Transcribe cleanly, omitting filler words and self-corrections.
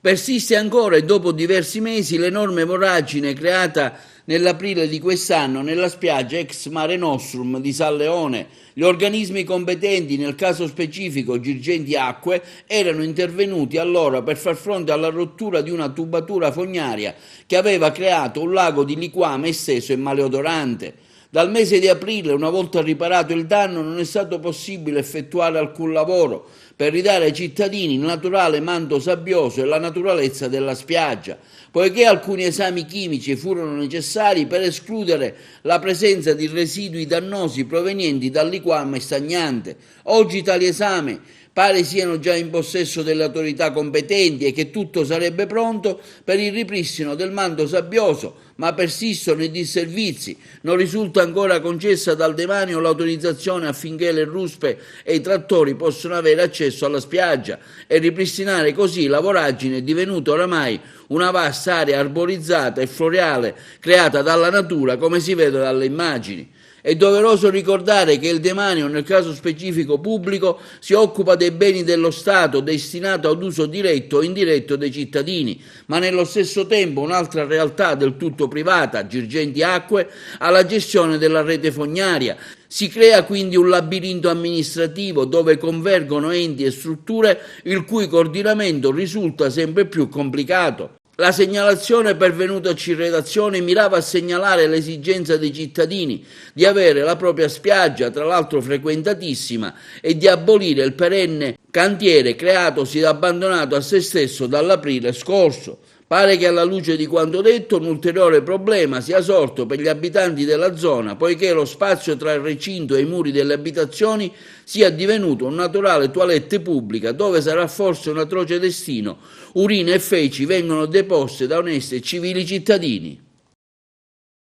Persiste ancora e dopo diversi mesi l'enorme voragine creata nell'aprile di quest'anno nella spiaggia ex Mare Nostrum di San Leone. Gli organismi competenti, nel caso specifico Girgenti Acque, erano intervenuti allora per far fronte alla rottura di una tubatura fognaria che aveva creato un lago di liquame esteso e maleodorante. Dal mese di aprile, una volta riparato il danno, non è stato possibile effettuare alcun lavoro per ridare ai cittadini il naturale manto sabbioso e la naturalezza della spiaggia, poiché alcuni esami chimici furono necessari per escludere la presenza di residui dannosi provenienti dal liquame stagnante. Oggi tali esami pare siano già in possesso delle autorità competenti e che tutto sarebbe pronto per il ripristino del manto sabbioso, ma persistono i disservizi. Non risulta ancora concessa dal demanio l'autorizzazione affinché le ruspe e i trattori possano avere accesso alla spiaggia e ripristinare così la voragine divenuta oramai una vasta area arborizzata e floreale creata dalla natura, come si vede dalle immagini. È doveroso ricordare che il demanio, nel caso specifico pubblico, si occupa dei beni dello Stato destinato ad uso diretto o indiretto dei cittadini, ma nello stesso tempo un'altra realtà del tutto privata, Girgenti Acque, ha la gestione della rete fognaria. Si crea quindi un labirinto amministrativo dove convergono enti e strutture il cui coordinamento risulta sempre più complicato. La segnalazione pervenutaci in redazione mirava a segnalare l'esigenza dei cittadini di avere la propria spiaggia, tra l'altro frequentatissima, e di abolire il perenne cantiere creatosi ed abbandonato a se stesso dall'aprile scorso. Pare che alla luce di quanto detto un ulteriore problema sia sorto per gli abitanti della zona, poiché lo spazio tra il recinto e i muri delle abitazioni sia divenuto un naturale toilette pubblica dove sarà forse un atroce destino. Urine e feci vengono deposte da onesti e civili cittadini.